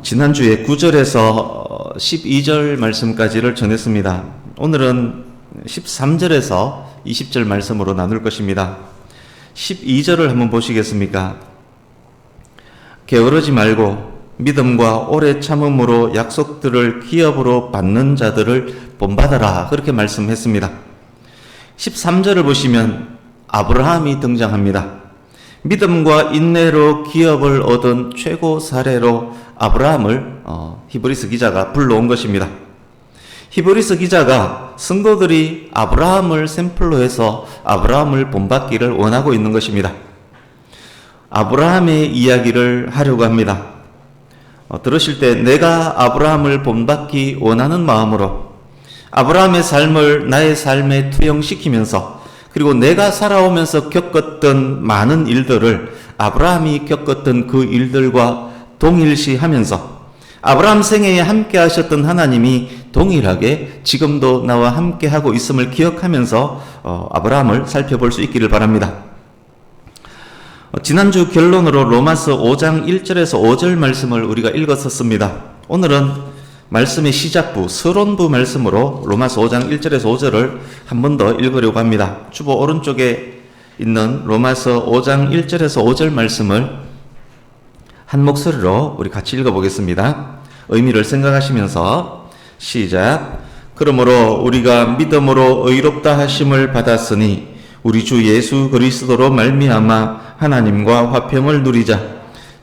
지난주에 9절에서 12절 말씀까지를 전했습니다. 오늘은 13절에서 20절 말씀으로 나눌 것입니다. 12절을 한번 보시겠습니까? 게으르지 말고 믿음과 오래 참음으로 약속들을 기업으로 받는 자들을 본받아라, 그렇게 말씀했습니다. 13절을 보시면 아브라함이 등장합니다. 믿음과 인내로 기업을 얻은 최고 사례로 아브라함을 히브리서 기자가 불러온 것입니다. 히브리서 기자가 성도들이 아브라함을 샘플로 해서 아브라함을 본받기를 원하고 있는 것입니다. 아브라함의 이야기를 하려고 합니다. 들으실 때 내가 아브라함을 본받기 원하는 마음으로 아브라함의 삶을 나의 삶에 투영시키면서, 그리고 내가 살아오면서 겪었던 많은 일들을 아브라함이 겪었던 그 일들과 동일시하면서 아브라함 생애에 함께 하셨던 하나님이 동일하게 지금도 나와 함께 하고 있음을 기억하면서 아브라함을 살펴볼 수 있기를 바랍니다. 지난주 결론으로 로마서 5장 1절에서 5절 말씀을 우리가 읽었었습니다. 오늘은 말씀의 시작부, 서론부 말씀으로 로마서 5장 1절에서 5절을 한 번 더 읽으려고 합니다. 주보 오른쪽에 있는 로마서 5장 1절에서 5절 말씀을 한 목소리로 우리 같이 읽어보겠습니다. 의미를 생각하시면서 시작. 그러므로 우리가 믿음으로 의롭다 하심을 받았으니 우리 주 예수 그리스도로 말미암아 하나님과 화평을 누리자.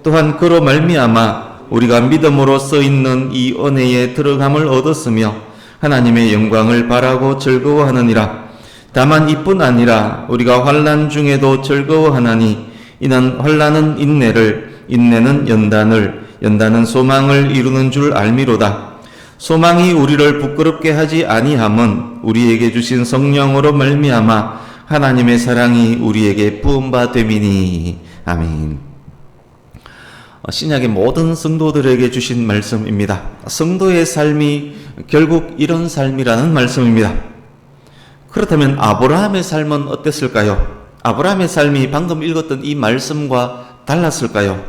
또한 그로 말미암아 우리가 믿음으로 써있는 이 은혜에 들어감을 얻었으며 하나님의 영광을 바라고 즐거워하느니라. 다만 이뿐 아니라 우리가 환난 중에도 즐거워하나니 이는 환난은 인내를, 인내는 연단을, 연단은 소망을 이루는 줄 알미로다. 소망이 우리를 부끄럽게 하지 아니함은 우리에게 주신 성령으로 말미암아 하나님의 사랑이 우리에게 부은 바 됨이니. 아멘. 신약의 모든 성도들에게 주신 말씀입니다. 성도의 삶이 결국 이런 삶이라는 말씀입니다. 그렇다면 아브라함의 삶은 어땠을까요? 아브라함의 삶이 방금 읽었던 이 말씀과 달랐을까요?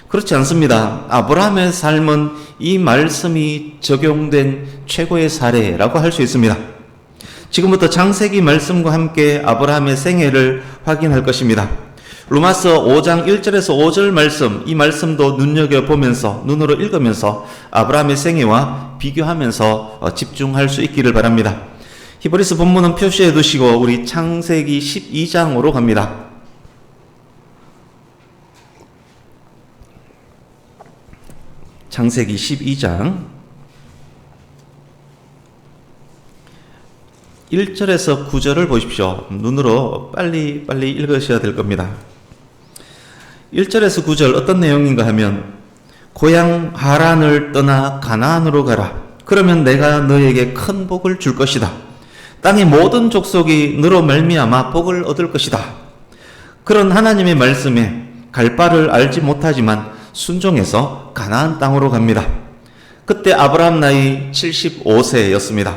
그렇지 않습니다. 아브라함의 삶은 이 말씀이 적용된 최고의 사례라고 할 수 있습니다. 지금부터 창세기 말씀과 함께 아브라함의 생애를 확인할 것입니다. 로마서 5장 1절에서 5절 말씀, 이 말씀도 눈여겨보면서, 눈으로 읽으면서 아브라함의 생애와 비교하면서 집중할 수 있기를 바랍니다. 히브리서 본문은 표시해 두시고 우리 창세기 12장으로 갑니다. 창세기 12장 1절에서 9절을 보십시오. 눈으로 빨리 읽으셔야 될 겁니다. 1절에서 9절 어떤 내용인가 하면, 고향 하란을 떠나 가나안으로 가라. 그러면 내가 너에게 큰 복을 줄 것이다. 땅의 모든 족속이 너로 말미암아 복을 얻을 것이다. 그런 하나님의 말씀에 갈 바를 알지 못하지만 순종해서 가나안 땅으로 갑니다. 그때 아브라함 나이 75세였습니다.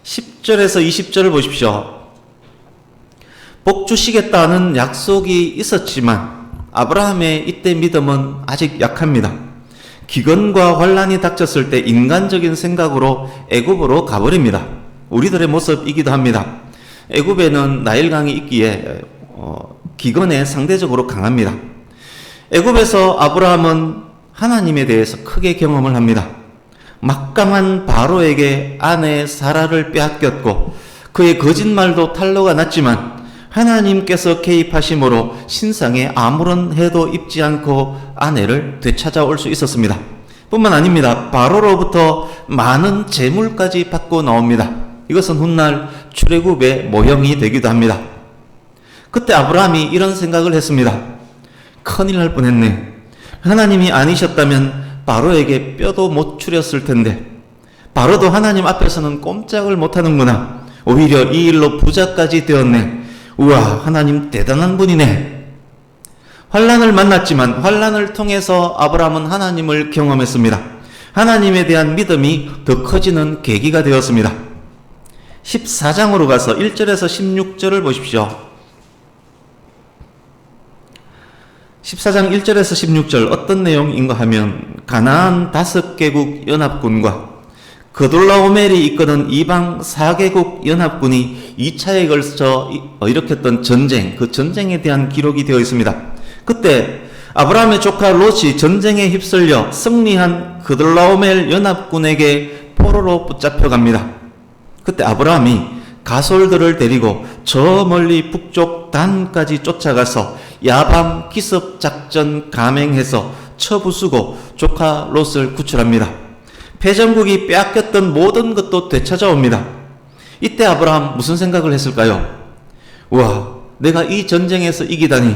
10절에서 20절을 보십시오. 복 주시겠다는 약속이 있었지만 아브라함의 이때 믿음은 아직 약합니다. 기근과 환란이 닥쳤을 때 인간적인 생각으로 애굽으로 가버립니다. 우리들의 모습이기도 합니다. 애굽에는 나일강이 있기에 기근에 상대적으로 강합니다. 애굽에서 아브라함은 하나님에 대해서 크게 경험을 합니다. 막강한 바로에게 아내 사라를 빼앗겼고 그의 거짓말도 탄로가 났지만 하나님께서 개입하심으로 신상에 아무런 해도 입지 않고 아내를 되찾아올 수 있었습니다. 뿐만 아닙니다. 바로로부터 많은 재물까지 받고 나옵니다. 이것은 훗날 출애굽의 모형이 되기도 합니다. 그때 아브라함이 이런 생각을 했습니다. 큰일 날 뻔했네. 하나님이 아니셨다면 바로에게 뼈도 못 추렸을 텐데, 바로도 하나님 앞에서는 꼼짝을 못하는구나. 오히려 이 일로 부자까지 되었네. 우와, 하나님 대단한 분이네. 환란을 만났지만 환란을 통해서 아브라함은 하나님을 경험했습니다. 하나님에 대한 믿음이 더 커지는 계기가 되었습니다. 14장으로 가서 1절에서 16절을 보십시오. 14장 1절에서 16절 어떤 내용인가 하면 가나안 5개국 연합군과 그돌라오멜이 이끄는 이방 4개국 연합군이 2차에 걸쳐 일으켰던 전쟁, 그 전쟁에 대한 기록이 되어 있습니다. 그때 아브라함의 조카 롯이 전쟁에 휩쓸려 승리한 그돌라오멜 연합군에게 포로로 붙잡혀갑니다. 그때 아브라함이 가솔들을 데리고 저 멀리 북쪽 단까지 쫓아가서 야밤 기습 작전 감행해서 처부수고 조카 롯을 구출합니다. 패전국이 빼앗겼던 모든 것도 되찾아옵니다. 이때 아브라함 무슨 생각을 했을까요? 와, 내가 이 전쟁에서 이기다니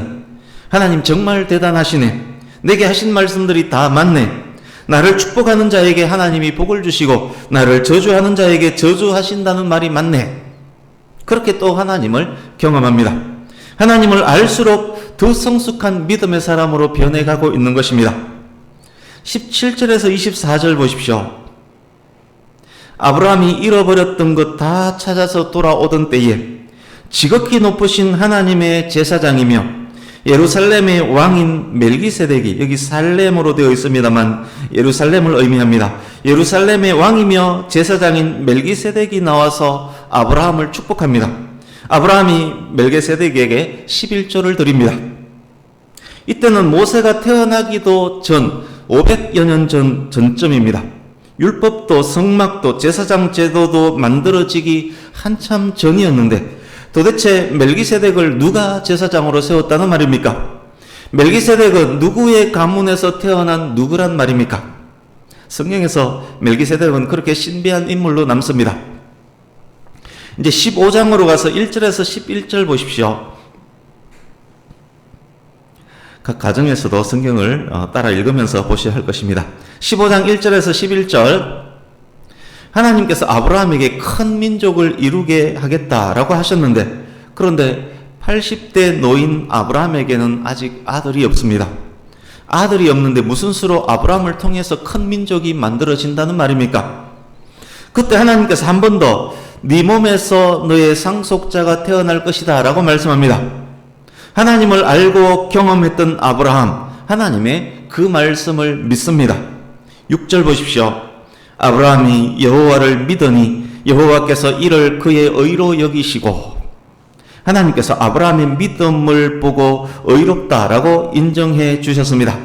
하나님 정말 대단하시네. 내게 하신 말씀들이 다 맞네. 나를 축복하는 자에게 하나님이 복을 주시고 나를 저주하는 자에게 저주하신다는 말이 맞네. 그렇게 또 하나님을 경험합니다. 하나님을 알수록 더 성숙한 믿음의 사람으로 변해가고 있는 것입니다. 17절에서 24절 보십시오. 아브라함이 잃어버렸던 것 다 찾아서 돌아오던 때에 지극히 높으신 하나님의 제사장이며 예루살렘의 왕인 멜기세덱이, 여기 살렘으로 되어 있습니다만 예루살렘을 의미합니다. 예루살렘의 왕이며 제사장인 멜기세덱이 나와서 아브라함을 축복합니다. 아브라함이 멜기세덱에게 11조를 드립니다. 이때는 모세가 태어나기도 전 500여 년 전쯤입니다. 율법도 성막도 제사장 제도도 만들어지기 한참 전이었는데 도대체 멜기세덱을 누가 제사장으로 세웠다는 말입니까? 멜기세덱은 누구의 가문에서 태어난 누구란 말입니까? 성경에서 멜기세덱은 그렇게 신비한 인물로 남습니다. 이제 15장으로 가서 1절에서 11절 보십시오. 각 가정에서도 성경을 따라 읽으면서 보셔야 할 것입니다. 15장 1절에서 11절 하나님께서 아브라함에게 큰 민족을 이루게 하겠다라고 하셨는데 그런데 80대 노인 아브라함에게는 아직 아들이 없습니다. 아들이 없는데 무슨 수로 아브라함을 통해서 큰 민족이 만들어진다는 말입니까? 그때 하나님께서 한 번 더 네 몸에서 너의 상속자가 태어날 것이다 라고 말씀합니다. 하나님을 알고 경험했던 아브라함, 하나님의 그 말씀을 믿습니다. 6절 보십시오. 아브라함이 여호와를 믿으니 여호와께서 이를 그의 의로 여기시고, 하나님께서 아브라함의 믿음을 보고 의롭다라고 인정해 주셨습니다.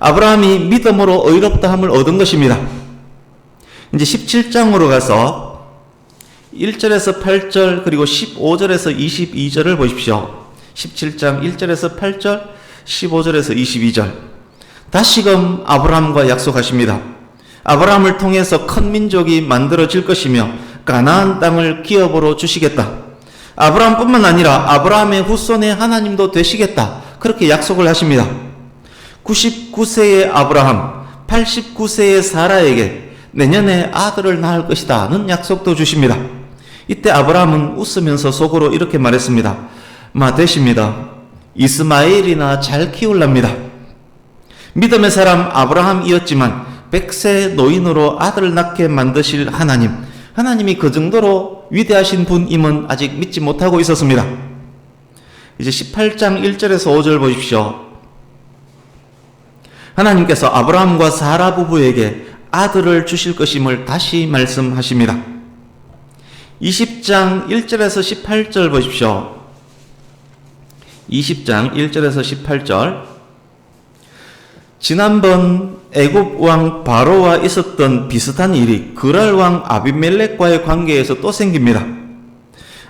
아브라함이 믿음으로 의롭다함을 얻은 것입니다. 이제 17장으로 가서 1절에서 8절 그리고 15절에서 22절을 보십시오. 17장 1절에서 8절, 15절에서 22절. 다시금 아브라함과 약속하십니다. 아브라함을 통해서 큰 민족이 만들어질 것이며 가나안 땅을 기업으로 주시겠다. 아브라함뿐만 아니라 아브라함의 후손의 하나님도 되시겠다. 그렇게 약속을 하십니다. 99세의 아브라함, 89세의 사라에게 내년에 아들을 낳을 것이다는 약속도 주십니다. 이때 아브라함은 웃으면서 속으로 이렇게 말했습니다. 되십니다. 이스마엘이나 잘 키울랍니다. 믿음의 사람 아브라함이었지만 100세 노인으로 아들을 낳게 만드실 하나님, 하나님이 그 정도로 위대하신 분임은 아직 믿지 못하고 있었습니다. 이제 18장 1절에서 5절 보십시오. 하나님께서 아브라함과 사라 부부에게 아들을 주실 것임을 다시 말씀하십니다. 20장 1절에서 18절 보십시오. 20장 1절에서 18절. 지난번 애굽 왕 바로와 있었던 비슷한 일이 그랄 왕 아비멜렉과의 관계에서 또 생깁니다.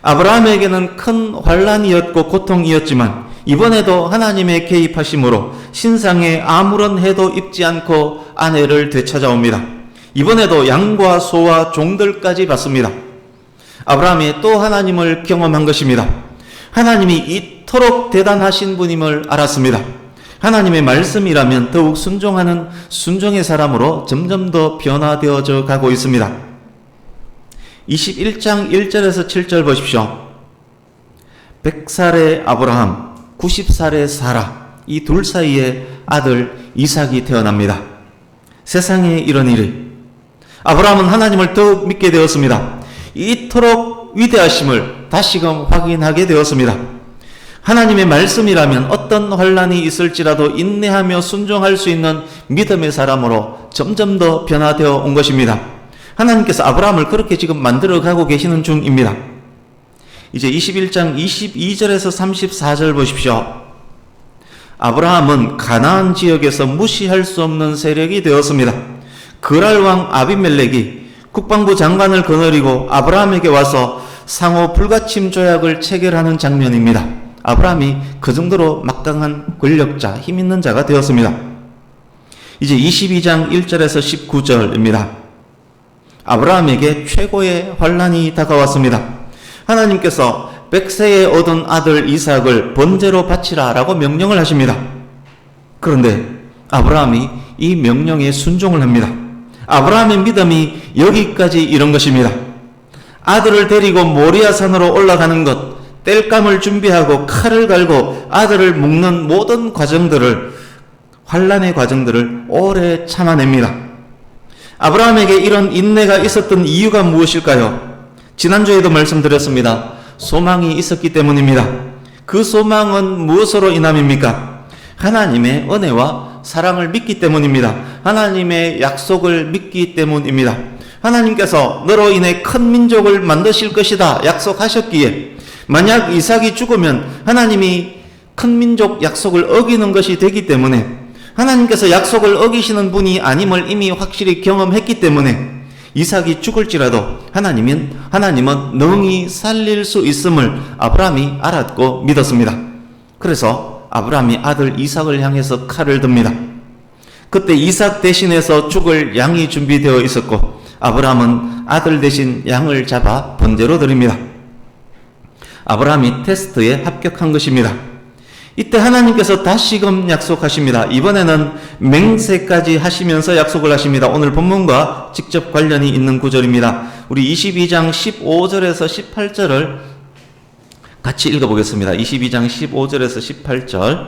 아브라함에게는 큰 환란이었고 고통이었지만 이번에도 하나님의 개입하심으로 신상에 아무런 해도 입지 않고 아내를 되찾아옵니다. 이번에도 양과 소와 종들까지 받습니다. 아브라함이 또 하나님을 경험한 것입니다. 하나님이 이토록 대단하신 분임을 알았습니다. 하나님의 말씀이라면 더욱 순종하는 순종의 사람으로 점점 더 변화되어져 가고 있습니다. 21장 1절에서 7절 보십시오. 100살의 아브라함, 90살의 사라, 이 둘 사이에 아들 이삭이 태어납니다. 세상에 이런 일이. 아브라함은 하나님을 더욱 믿게 되었습니다. 이토록 위대하심을 다시금 확인하게 되었습니다. 하나님의 말씀이라면 어떤 환난이 있을지라도 인내하며 순종할 수 있는 믿음의 사람으로 점점 더 변화되어 온 것입니다. 하나님께서 아브라함을 그렇게 지금 만들어가고 계시는 중입니다. 이제 21장 22절에서 34절 보십시오. 아브라함은 가나안 지역에서 무시할 수 없는 세력이 되었습니다. 그랄 왕 아비멜렉이 국방부 장관을 거느리고 아브라함에게 와서 상호 불가침 조약을 체결하는 장면입니다. 아브라함이 그 정도로 막강한 권력자, 힘 있는 자가 되었습니다. 이제 22장 1절에서 19절입니다. 아브라함에게 최고의 환난이 다가왔습니다. 하나님께서 백세에 얻은 아들 이삭을 번제로 바치라 라고 명령을 하십니다. 그런데 아브라함이 이 명령에 순종을 합니다. 아브라함의 믿음이 여기까지 이런 것입니다. 아들을 데리고 모리아산으로 올라가는 것, 땔감을 준비하고 칼을 갈고 아들을 묶는 모든 과정들을, 환난의 과정들을 오래 참아냅니다. 아브라함에게 이런 인내가 있었던 이유가 무엇일까요? 지난주에도 말씀드렸습니다. 소망이 있었기 때문입니다. 그 소망은 무엇으로 인함입니까? 하나님의 은혜와 사랑을 믿기 때문입니다. 하나님의 약속을 믿기 때문입니다. 하나님께서 너로 인해 큰 민족을 만드실 것이다 약속하셨기에 만약 이삭이 죽으면 하나님이 큰 민족 약속을 어기는 것이 되기 때문에 하나님께서 약속을 어기시는 분이 아님을 이미 확실히 경험했기 때문에 이삭이 죽을지라도 하나님은 능히 살릴 수 있음을 아브라함이 알았고 믿었습니다. 그래서 아브라함이 아들 이삭을 향해서 칼을 듭니다. 그때 이삭 대신해서 죽을 양이 준비되어 있었고 아브라함은 아들 대신 양을 잡아 번제로 드립니다. 아브라함이 테스트에 합격한 것입니다. 이때 하나님께서 다시금 약속하십니다. 이번에는 맹세까지 하시면서 약속을 하십니다. 오늘 본문과 직접 관련이 있는 구절입니다. 우리 22장 15절에서 18절을 같이 읽어보겠습니다. 22장 15절에서 18절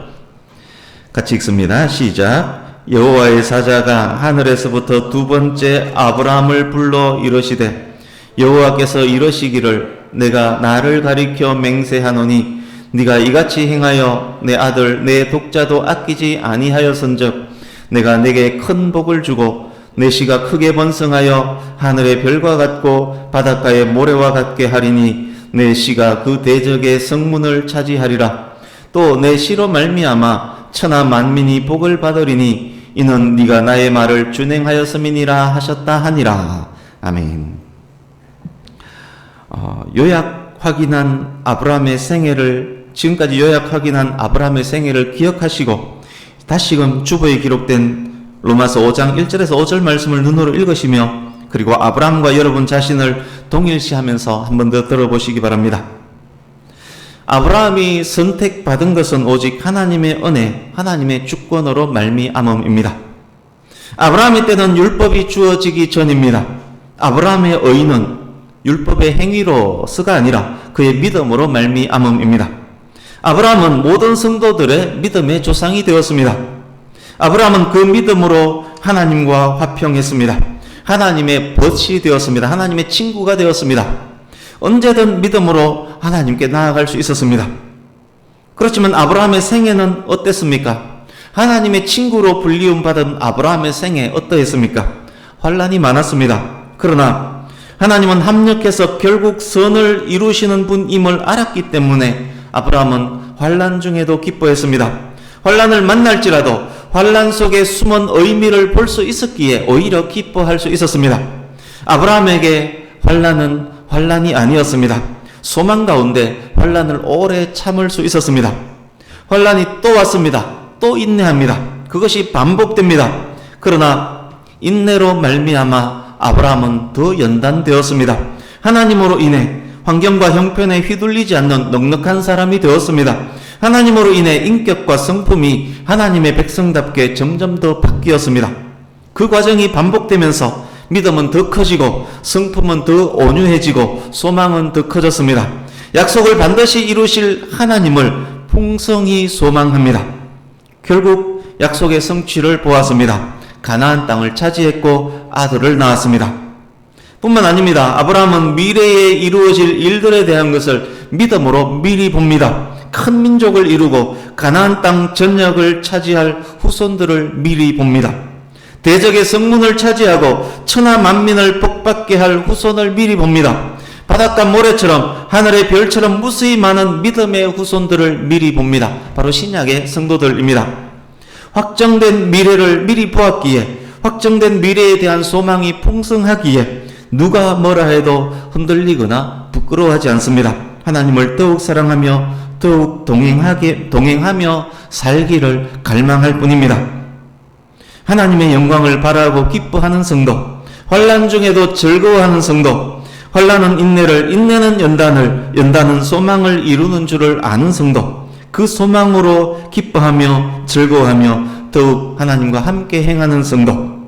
같이 읽습니다. 시작. 여호와의 사자가 하늘에서부터 두 번째 아브라함을 불러 이르시되 여호와께서 이르시기를 내가 나를 가리켜 맹세하노니 네가 이같이 행하여 내 아들 내 독자도 아끼지 아니하였은즉 내가 내게 큰 복을 주고 내 씨가 크게 번성하여 하늘의 별과 같고 바닷가의 모래와 같게 하리니 내 씨가 그 대적의 성문을 차지하리라. 또 내 씨로 말미암아 천하 만민이 복을 받으리니 이는 네가 나의 말을 준행하였음이니라 하셨다 하니라. 아멘. 요약 확인한 아브라함의 생애를 지금까지 요약 확인한 아브라함의 생애를 기억하시고 다시금 주보에 기록된 로마서 5장 1절에서 5절 말씀을 눈으로 읽으시며 그리고 아브라함과 여러분 자신을 동일시하면서 한 번 더 들어보시기 바랍니다. 아브라함이 선택받은 것은 오직 하나님의 은혜, 하나님의 주권으로 말미암음입니다. 아브라함의 때는 율법이 주어지기 전입니다. 아브라함의 의는 율법의 행위로서가 아니라 그의 믿음으로 말미암음입니다. 아브라함은 모든 성도들의 믿음의 조상이 되었습니다. 아브라함은 그 믿음으로 하나님과 화평했습니다. 하나님의 벗이 되었습니다. 하나님의 친구가 되었습니다. 언제든 믿음으로 하나님께 나아갈 수 있었습니다. 그렇지만 아브라함의 생애는 어땠습니까? 하나님의 친구로 불리움받은 아브라함의 생애 어떠했습니까? 환난이 많았습니다. 그러나 하나님은 합력해서 결국 선을 이루시는 분임을 알았기 때문에 아브라함은 환난 중에도 기뻐했습니다. 환난을 만날지라도 환난 속에 숨은 의미를 볼 수 있었기에 오히려 기뻐할 수 있었습니다. 아브라함에게 환난은 환난이 아니었습니다. 소망 가운데 환난을 오래 참을 수 있었습니다. 환난이 또 왔습니다. 또 인내합니다. 그것이 반복됩니다. 그러나 인내로 말미암아 아브라함은 더 연단되었습니다. 하나님으로 인해 환경과 형편에 휘둘리지 않는 넉넉한 사람이 되었습니다. 하나님으로 인해 인격과 성품이 하나님의 백성답게 점점 더 바뀌었습니다. 그 과정이 반복되면서 믿음은 더 커지고 성품은 더 온유해지고 소망은 더 커졌습니다. 약속을 반드시 이루실 하나님을 풍성히 소망합니다. 결국 약속의 성취를 보았습니다. 가나안 땅을 차지했고 아들을 낳았습니다. 뿐만 아닙니다. 아브라함은 미래에 이루어질 일들에 대한 것을 믿음으로 미리 봅니다. 큰 민족을 이루고 가나안 땅 전역을 차지할 후손들을 미리 봅니다. 대적의 성문을 차지하고 천하 만민을 복받게 할 후손을 미리 봅니다. 바닷가 모래처럼 하늘의 별처럼 무수히 많은 믿음의 후손들을 미리 봅니다. 바로 신약의 성도들입니다. 확정된 미래를 미리 보았기에, 확정된 미래에 대한 소망이 풍성하기에 누가 뭐라 해도 흔들리거나 부끄러워하지 않습니다. 하나님을 더욱 사랑하며 더욱 동행하며 살기를 갈망할 뿐입니다. 하나님의 영광을 바라고 기뻐하는 성도, 환난 중에도 즐거워하는 성도, 환난은 인내를, 인내는 연단을, 연단은 소망을 이루는 줄을 아는 성도, 그 소망으로 기뻐하며 즐거워하며 더욱 하나님과 함께 행하는 성도,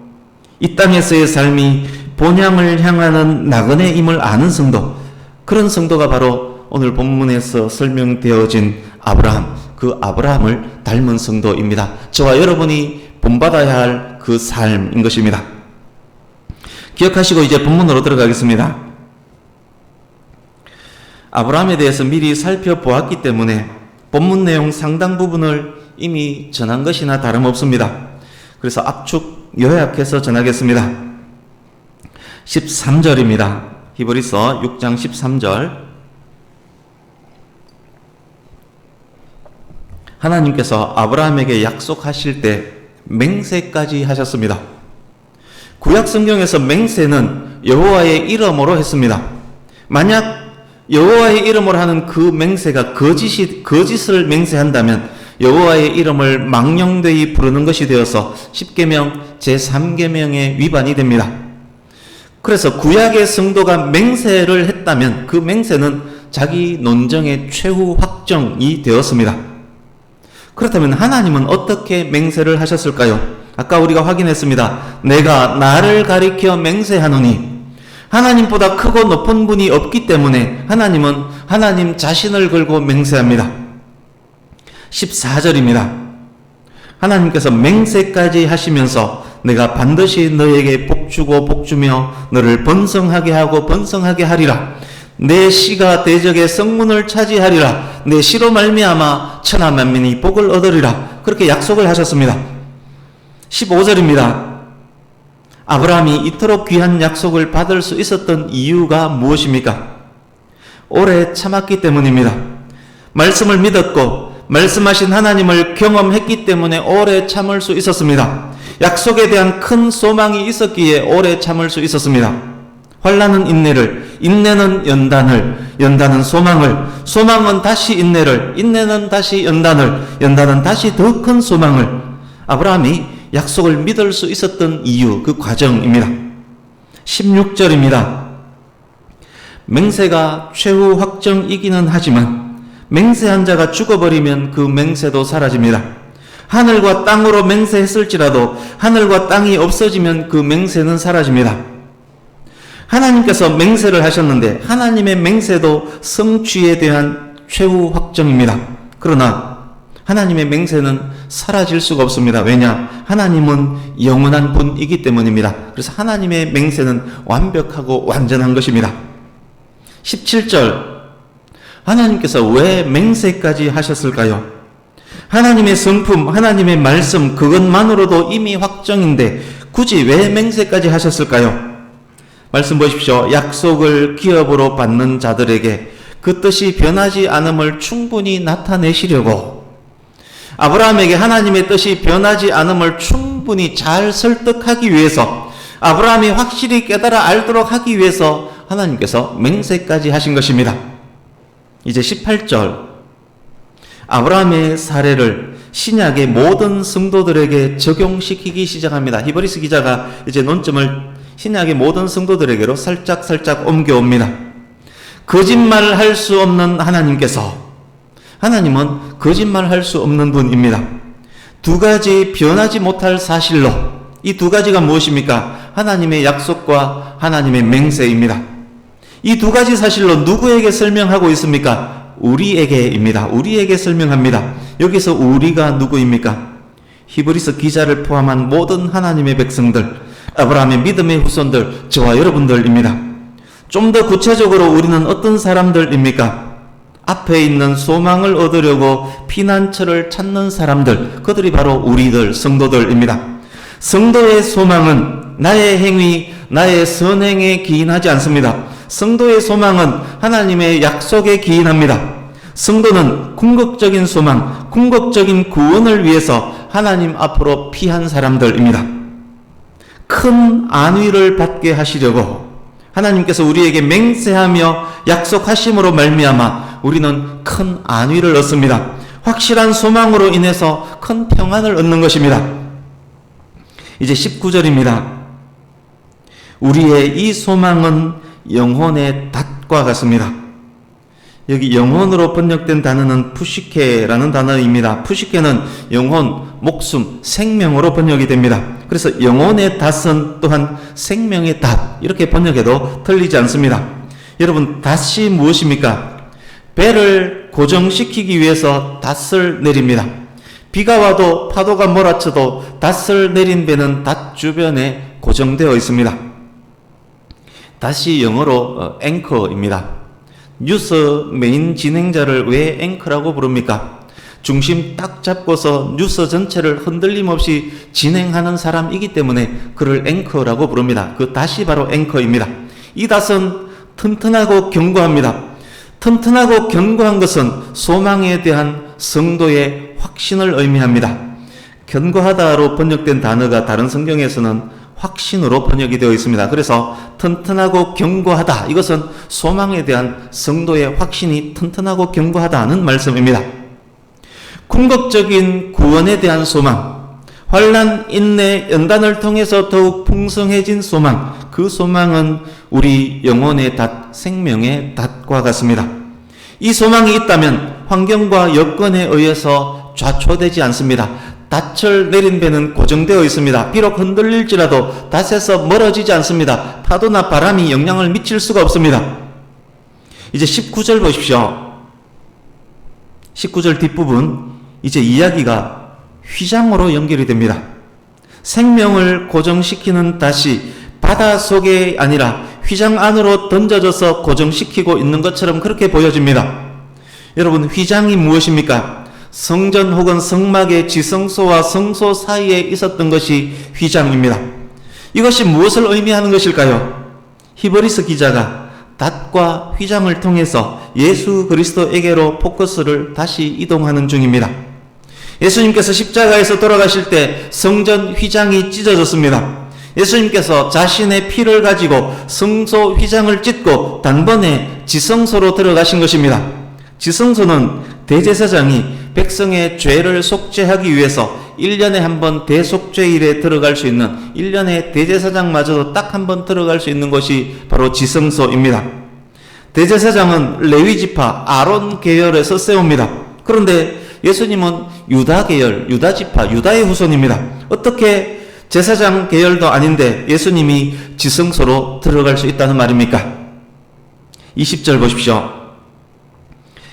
이 땅에서의 삶이 본향을 향하는 나그네임을 아는 성도, 그런 성도가 바로 오늘 본문에서 설명되어진 아브라함, 그 아브라함을 닮은 성도입니다. 저와 여러분이 본받아야 할 그 삶인 것입니다. 기억하시고 이제 본문으로 들어가겠습니다. 아브라함에 대해서 미리 살펴보았기 때문에 본문 내용 상당 부분을 이미 전한 것이나 다름없습니다. 그래서 압축 요약해서 전하겠습니다. 13절입니다. 히브리서 6장 13절. 하나님께서 아브라함에게 약속하실 때 맹세까지 하셨습니다. 구약 성경에서 맹세는 여호와의 이름으로 했습니다. 만약 여호와의 이름으로 하는 그 맹세가 거짓을 맹세한다면 여호와의 이름을 망령되이 부르는 것이 되어서 십계명 제3계명의 위반이 됩니다. 그래서 구약의 성도가 맹세를 했다면 그 맹세는 자기 논정의 최후 확정이 되었습니다. 그렇다면 하나님은 어떻게 맹세를 하셨을까요? 아까 우리가 확인했습니다. 내가 나를 가리켜 맹세하노니, 하나님보다 크고 높은 분이 없기 때문에 하나님은 하나님 자신을 걸고 맹세합니다. 14절입니다. 하나님께서 맹세까지 하시면서 내가 반드시 너에게 복주고 복주며 너를 번성하게 하고 번성하게 하리라. 내 씨가 대적의 성문을 차지하리라. 내 씨로 말미암아 천하 만민이 복을 얻으리라. 그렇게 약속을 하셨습니다. 15절입니다. 아브라함이 이토록 귀한 약속을 받을 수 있었던 이유가 무엇입니까? 오래 참았기 때문입니다. 말씀을 믿었고 말씀하신 하나님을 경험했기 때문에 오래 참을 수 있었습니다. 약속에 대한 큰 소망이 있었기에 오래 참을 수 있었습니다. 환난은 인내를, 인내는 연단을, 연단은 소망을, 소망은 다시 인내를, 인내는 다시 연단을, 연단은 다시 더 큰 소망을. 아브라함이 약속을 믿을 수 있었던 이유, 그 과정입니다. 16절입니다. 맹세가 최후 확정이기는 하지만 맹세한 자가 죽어버리면 그 맹세도 사라집니다. 하늘과 땅으로 맹세했을지라도 하늘과 땅이 없어지면 그 맹세는 사라집니다. 하나님께서 맹세를 하셨는데 하나님의 맹세도 성취에 대한 최후 확정입니다. 그러나 하나님의 맹세는 사라질 수가 없습니다. 왜냐? 하나님은 영원한 분이기 때문입니다. 그래서 하나님의 맹세는 완벽하고 완전한 것입니다. 17절. 하나님께서 왜 맹세까지 하셨을까요? 하나님의 성품, 하나님의 말씀, 그것만으로도 이미 확정인데 굳이 왜 맹세까지 하셨을까요? 말씀 보십시오. 약속을 기업으로 받는 자들에게 그 뜻이 변하지 않음을 충분히 나타내시려고, 아브라함에게 하나님의 뜻이 변하지 않음을 충분히 잘 설득하기 위해서, 아브라함이 확실히 깨달아 알도록 하기 위해서 하나님께서 맹세까지 하신 것입니다. 이제 18절. 아브라함의 사례를 신약의 모든 성도들에게 적용시키기 시작합니다. 히브리서 기자가 이제 논점을 신약의 모든 성도들에게로 살짝 옮겨옵니다. 거짓말을 할 수 없는 하나님께서, 하나님은 거짓말할 수 없는 분입니다. 두 가지 변하지 못할 사실로, 이 두 가지가 무엇입니까? 하나님의 약속과 하나님의 맹세입니다. 이 두 가지 사실로 누구에게 설명하고 있습니까? 우리에게입니다. 우리에게 설명합니다. 여기서 우리가 누구입니까? 히브리서 기자를 포함한 모든 하나님의 백성들, 아브라함의 믿음의 후손들, 저와 여러분들입니다. 좀 더 구체적으로 우리는 어떤 사람들입니까? 앞에 있는 소망을 얻으려고 피난처를 찾는 사람들, 그들이 바로 우리들, 성도들입니다. 성도의 소망은 나의 행위, 나의 선행에 기인하지 않습니다. 성도의 소망은 하나님의 약속에 기인합니다. 성도는 궁극적인 소망, 궁극적인 구원을 위해서 하나님 앞으로 피한 사람들입니다. 큰 안위를 받게 하시려고 하나님께서 우리에게 맹세하며 약속하심으로 말미암아 우리는 큰 안위를 얻습니다. 확실한 소망으로 인해서 큰 평안을 얻는 것입니다. 이제 19절입니다. 우리의 이 소망은 영혼의 닷과 같습니다. 여기 영혼으로 번역된 단어는 푸시케라는 단어입니다. 푸시케는 영혼, 목숨, 생명으로 번역이 됩니다. 그래서 영혼의 닷은 또한 생명의 닷, 이렇게 번역해도 틀리지 않습니다. 여러분, 닷이 무엇입니까? 배를 고정시키기 위해서 닷을 내립니다. 비가 와도 파도가 몰아쳐도 닷을 내린 배는 닷 주변에 고정되어 있습니다. 닷이 영어로 앵커입니다. 뉴스 메인 진행자를 왜 앵커라고 부릅니까? 중심 딱 잡고서 뉴스 전체를 흔들림 없이 진행하는 사람이기 때문에 그를 앵커라고 부릅니다. 그 닷이 바로 앵커입니다. 이 닷은 튼튼하고 견고합니다. 튼튼하고 견고한 것은 소망에 대한 성도의 확신을 의미합니다. 견고하다로 번역된 단어가 다른 성경에서는 확신으로 번역이 되어 있습니다. 그래서 튼튼하고 견고하다, 이것은 소망에 대한 성도의 확신이 튼튼하고 견고하다는 말씀입니다. 궁극적인 구원에 대한 소망, 환난, 인내, 연단을 통해서 더욱 풍성해진 소망, 그 소망은 우리 영혼의 닷, 생명의 닷과 같습니다. 이 소망이 있다면 환경과 여건에 의해서 좌초되지 않습니다. 닷을 내린 배는 고정되어 있습니다. 비록 흔들릴지라도 닷에서 멀어지지 않습니다. 파도나 바람이 영향을 미칠 수가 없습니다. 이제 19절 보십시오. 19절 뒷부분, 이제 이야기가 휘장으로 연결이 됩니다. 생명을 고정시키는 닷이 바다 속에 아니라 휘장 안으로 던져져서 고정시키고 있는 것처럼 그렇게 보여집니다. 여러분, 휘장이 무엇입니까? 성전 혹은 성막의 지성소와 성소 사이에 있었던 것이 휘장입니다. 이것이 무엇을 의미하는 것일까요? 히브리서 기자가 닷과 휘장을 통해서 예수 그리스도에게로 포커스를 다시 이동하는 중입니다. 예수님께서 십자가에서 돌아가실 때 성전 휘장이 찢어졌습니다. 예수님께서 자신의 피를 가지고 성소 휘장을 찢고 단번에 지성소로 들어가신 것입니다. 지성소는 대제사장이 백성의 죄를 속죄하기 위해서 1년에 한 번 대속죄일에 들어갈 수 있는, 1년에 대제사장마저도 딱 한 번 들어갈 수 있는 것이 바로 지성소입니다. 대제사장은 레위지파 아론 계열에서 세웁니다. 그런데 예수님은 유다 계열, 유다 지파, 유다의 후손입니다. 어떻게 제사장 계열도 아닌데 예수님이 지성소로 들어갈 수 있다는 말입니까? 20절 보십시오.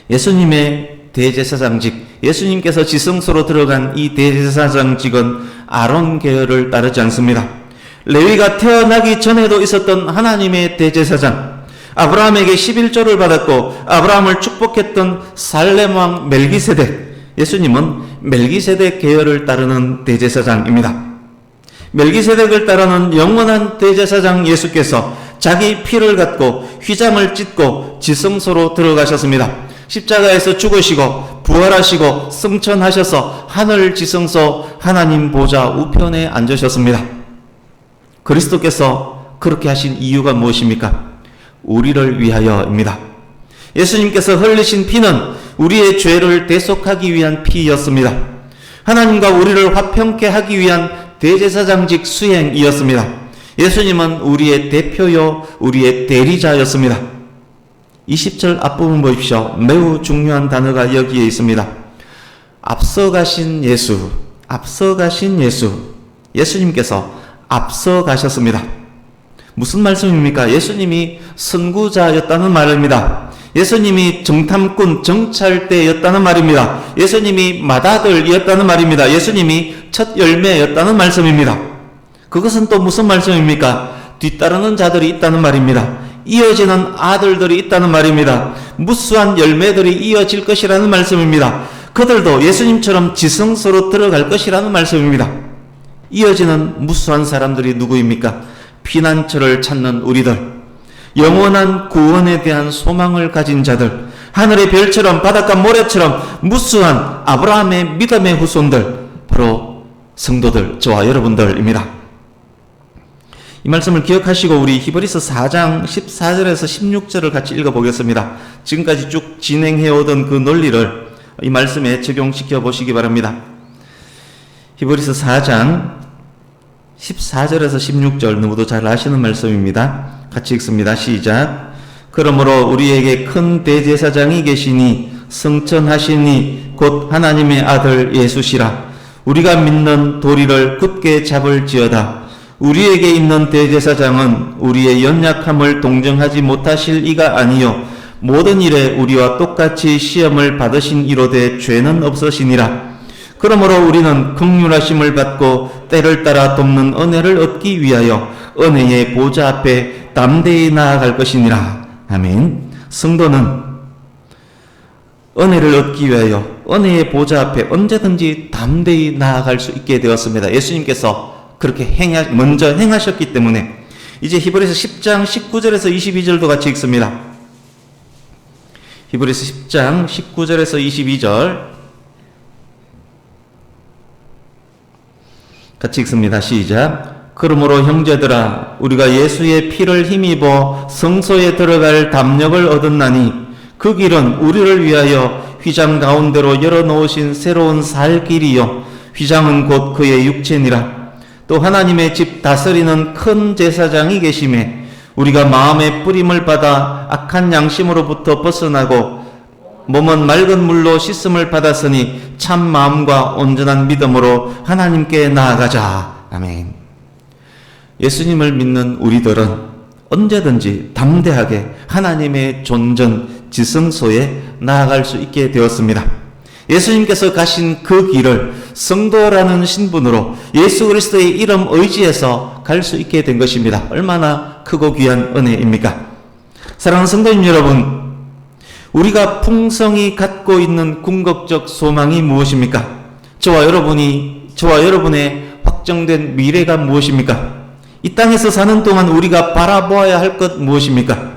예수님의 대제사장직, 예수님께서 지성소로 들어간 이 대제사장직은 아론 계열을 따르지 않습니다. 레위가 태어나기 전에도 있었던 하나님의 대제사장, 아브라함에게 11조를 받았고 아브라함을 축복했던 살렘 왕 멜기세덱, 예수님은 멜기세덱 계열을 따르는 대제사장입니다. 멜기세덱을 따르는 영원한 대제사장 예수께서 자기 피를 갖고 휘장을 찢고 지성소로 들어가셨습니다. 십자가에서 죽으시고 부활하시고 승천하셔서 하늘 지성소 하나님 보좌 우편에 앉으셨습니다. 그리스도께서 그렇게 하신 이유가 무엇입니까? 우리를 위하여입니다. 예수님께서 흘리신 피는 우리의 죄를 대속하기 위한 피였습니다. 하나님과 우리를 화평케 하기 위한 대제사장직 수행이었습니다. 예수님은 우리의 대표요, 우리의 대리자였습니다. 20절 앞부분 보십시오. 매우 중요한 단어가 여기에 있습니다. 앞서가신 예수, 앞서가신 예수. 예수님께서 앞서가셨습니다. 무슨 말씀입니까? 예수님이 선구자였다는 말입니다. 예수님이 정탐꾼, 정찰대였다는 말입니다. 예수님이 맏아들이었다는 말입니다. 예수님이 첫 열매였다는 말씀입니다. 그것은 또 무슨 말씀입니까? 뒤따르는 자들이 있다는 말입니다. 이어지는 아들들이 있다는 말입니다. 무수한 열매들이 이어질 것이라는 말씀입니다. 그들도 예수님처럼 지성소로 들어갈 것이라는 말씀입니다. 이어지는 무수한 사람들이 누구입니까? 피난처를 찾는 우리들, 영원한 구원에 대한 소망을 가진 자들, 하늘의 별처럼 바닷가 모래처럼 무수한 아브라함의 믿음의 후손들, 바로 성도들, 저와 여러분들입니다. 이 말씀을 기억하시고 우리 히브리서 4장 14절에서 16절을 같이 읽어보겠습니다. 지금까지 쭉 진행해오던 그 논리를 이 말씀에 적용시켜 보시기 바랍니다. 히브리서 4장 14절에서 16절 너무도 잘 아시는 말씀입니다. 같이 읽습니다. 시작. 그러므로 우리에게 큰 대제사장이 계시니 성천하시니 곧 하나님의 아들 예수시라. 우리가 믿는 도리를 굳게 잡을지어다. 우리에게 있는 대제사장은 우리의 연약함을 동정하지 못하실 이가 아니요 모든 일에 우리와 똑같이 시험을 받으신 이로되 죄는 없으시니라. 그러므로 우리는 긍휼하심을 받고 때를 따라 돕는 은혜를 얻기 위하여 은혜의 보좌 앞에 담대히 나아갈 것이니라. 아멘. 성도는 은혜를 얻기 위하여 은혜의 보좌 앞에 언제든지 담대히 나아갈 수 있게 되었습니다. 예수님께서 그렇게 먼저 행하셨기 때문에. 이제 히브리서 10장 19절에서 22절도 같이 읽습니다. 히브리서 10장 19절에서 22절 같이 읽습니다. 시작. 그러므로 형제들아 우리가 예수의 피를 힘입어 성소에 들어갈 담력을 얻었나니 그 길은 우리를 위하여 휘장 가운데로 열어놓으신 새로운 살 길이요 휘장은 곧 그의 육체니라. 또 하나님의 집 다스리는 큰 제사장이 계심에 우리가 마음의 뿌림을 받아 악한 양심으로부터 벗어나고 몸은 맑은 물로 씻음을 받았으니 참 마음과 온전한 믿음으로 하나님께 나아가자. 아멘. 예수님을 믿는 우리들은 언제든지 담대하게 하나님의 존전 지성소에 나아갈 수 있게 되었습니다. 예수님께서 가신 그 길을 성도라는 신분으로 예수 그리스도의 이름 의지해서 갈 수 있게 된 것입니다. 얼마나 크고 귀한 은혜입니까? 사랑하는 성도님 여러분, 우리가 풍성히 갖고 있는 궁극적 소망이 무엇입니까? 저와 여러분의 확정된 미래가 무엇입니까? 이 땅에서 사는 동안 우리가 바라보아야 할 것 무엇입니까?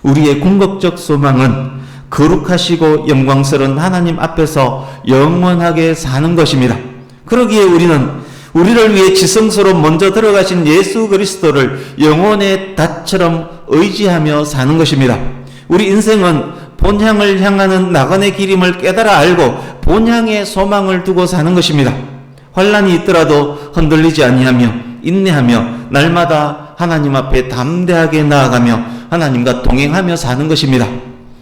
우리의 궁극적 소망은 거룩하시고 영광스러운 하나님 앞에서 영원하게 사는 것입니다. 그러기에 우리는 우리를 위해 지성소로 먼저 들어가신 예수 그리스도를 영혼의 닷처럼 의지하며 사는 것입니다. 우리 인생은 본향을 향하는 나그네 길임을 깨달아 알고 본향의 소망을 두고 사는 것입니다. 환난이 있더라도 흔들리지 아니하며 인내하며 날마다 하나님 앞에 담대하게 나아가며 하나님과 동행하며 사는 것입니다.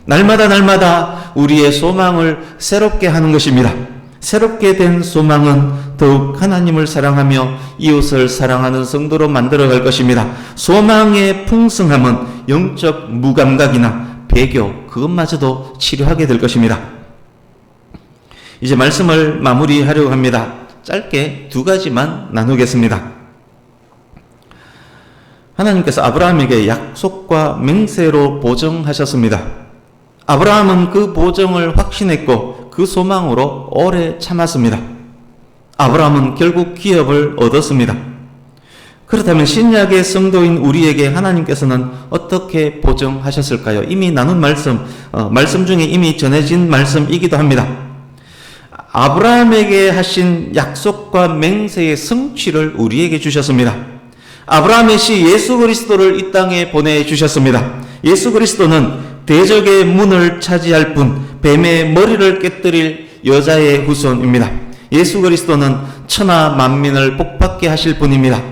날마다 우리의 소망을 새롭게 하는 것입니다. 새롭게 된 소망은 더욱 하나님을 사랑하며 이웃을 사랑하는 성도로 만들어갈 것입니다. 소망의 풍성함은 영적 무감각이나 배교 그것마저도 치료하게 될 것입니다. 이제 말씀을 마무리하려고 합니다. 짧게 두 가지만 나누겠습니다. 하나님께서 아브라함에게 약속과 맹세로 보증하셨습니다. 아브라함은 그 보증을 확신했고 그 소망으로 오래 참았습니다. 아브라함은 결국 기업을 얻었습니다. 그렇다면 신약의 성도인 우리에게 하나님께서는 어떻게 보증하셨을까요? 이미 나눈 말씀 중에 이미 전해진 말씀이기도 합니다. 아브라함에게 하신 약속과 맹세의 성취를 우리에게 주셨습니다. 아브라함의 시 예수 그리스도를 이 땅에 보내주셨습니다. 예수 그리스도는 대적의 문을 차지할 분, 뱀의 머리를 깨뜨릴 여자의 후손입니다. 예수 그리스도는 천하 만민을 복받게 하실 분입니다.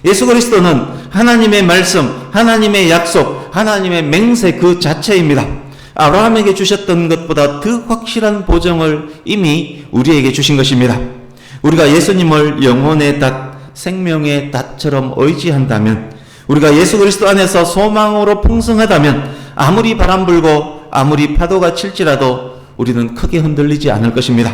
예수 그리스도는 하나님의 말씀, 하나님의 약속, 하나님의 맹세 그 자체입니다. 아브라함에게 주셨던 것보다 더 확실한 보증을 이미 우리에게 주신 것입니다. 우리가 예수님을 영혼의 닷, 생명의 닷처럼 의지한다면, 우리가 예수 그리스도 안에서 소망으로 풍성하다면 아무리 바람 불고 아무리 파도가 칠지라도 우리는 크게 흔들리지 않을 것입니다.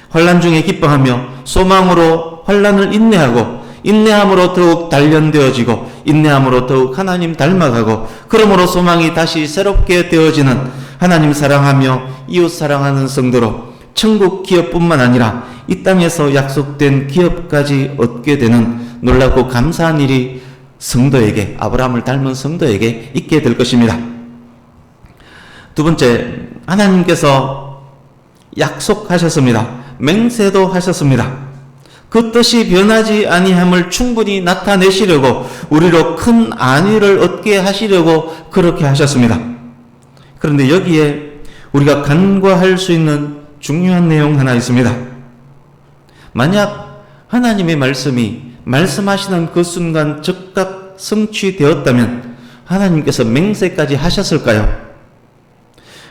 환난 중에 기뻐하며 소망으로 환난을 인내하고 인내함으로 더욱 단련되어지고 인내함으로 더욱 하나님 닮아가고 그러므로 소망이 다시 새롭게 되어지는 하나님 사랑하며 이웃 사랑하는 성도로 천국 기업뿐만 아니라 이 땅에서 약속된 기업까지 얻게 되는 놀랍고 감사한 일이 성도에게, 아브라함을 닮은 성도에게 있게 될 것입니다. 두 번째, 하나님께서 약속하셨습니다. 맹세도 하셨습니다. 그 뜻이 변하지 아니함을 충분히 나타내시려고 우리로 큰 안위를 얻게 하시려고 그렇게 하셨습니다. 그런데 여기에 우리가 간과할 수 있는 중요한 내용 하나 있습니다. 만약 하나님의 말씀이 말씀하시는 그 순간 즉각 성취되었다면 하나님께서 맹세까지 하셨을까요?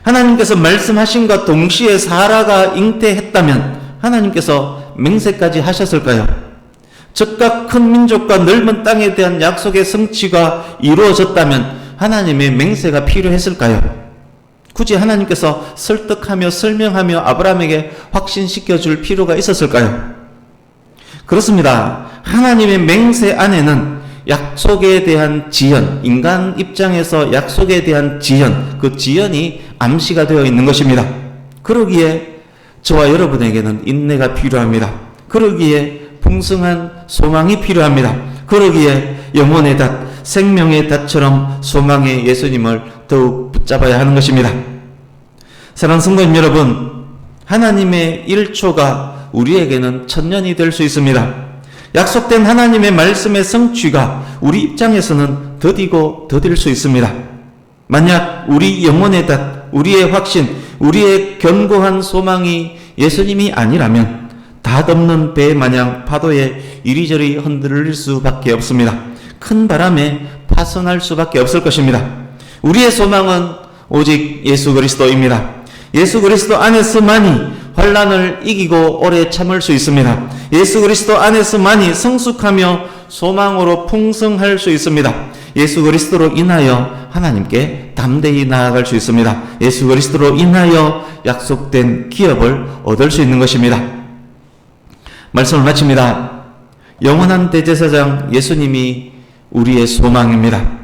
하나님께서 말씀하신과 동시에 사라가 잉태했다면 하나님께서 맹세까지 하셨을까요? 즉각 큰 민족과 넓은 땅에 대한 약속의 성취가 이루어졌다면 하나님의 맹세가 필요했을까요? 굳이 하나님께서 설득하며 설명하며 아브라함에게 확신시켜 줄 필요가 있었을까요? 그렇습니다. 하나님의 맹세 안에는 약속에 대한 지연, 인간 입장에서 약속에 대한 지연, 그 지연이 암시가 되어 있는 것입니다. 그러기에 저와 여러분에게는 인내가 필요합니다. 그러기에 풍성한 소망이 필요합니다. 그러기에 영혼의 닷, 생명의 닷처럼 소망의 예수님을 더욱 붙잡아야 하는 것입니다. 사랑하는 성도님 여러분, 하나님의 1초가 우리에게는 1000년이 될 수 있습니다. 약속된 하나님의 말씀의 성취가 우리 입장에서는 더디고 더딜 수 있습니다. 만약 우리 영혼의 닷, 우리의 확신, 우리의 견고한 소망이 예수님이 아니라면 닷없는 배 마냥 파도에 이리저리 흔들릴 수밖에 없습니다. 큰 바람에 파손할 수밖에 없을 것입니다. 우리의 소망은 오직 예수 그리스도입니다. 예수 그리스도 안에서만이 환난을 이기고 오래 참을 수 있습니다. 예수 그리스도 안에서만이 성숙하며 소망으로 풍성할 수 있습니다. 예수 그리스도로 인하여 하나님께 담대히 나아갈 수 있습니다. 예수 그리스도로 인하여 약속된 기업을 얻을 수 있는 것입니다. 말씀을 마칩니다. 영원한 대제사장 예수님이 우리의 소망입니다.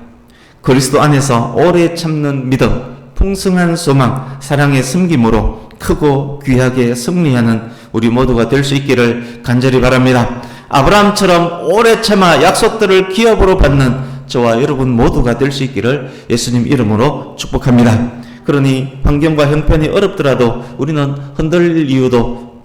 그리스도 안에서 오래 참는 믿음, 풍성한 소망, 사랑의 섬김으로 크고 귀하게 승리하는 우리 모두가 될 수 있기를 간절히 바랍니다. 아브라함처럼 오래 참아 약속들을 기업으로 받는 저와 여러분 모두가 될 수 있기를 예수님 이름으로 축복합니다. 그러니 환경과 형편이 어렵더라도 우리는 흔들릴 이유도,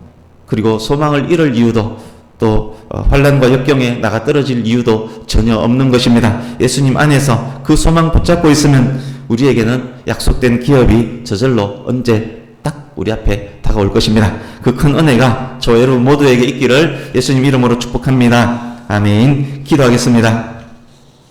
그리고 소망을 잃을 이유도, 또 환난과 역경에 나가 떨어질 이유도 전혀 없는 것입니다. 예수님 안에서 그 소망 붙잡고 있으면 우리에게는 약속된 기업이 저절로 언제 딱 우리 앞에 다가올 것입니다. 그 큰 은혜가 저 여러분 모두에게 있기를 예수님 이름으로 축복합니다. 아멘. 기도하겠습니다.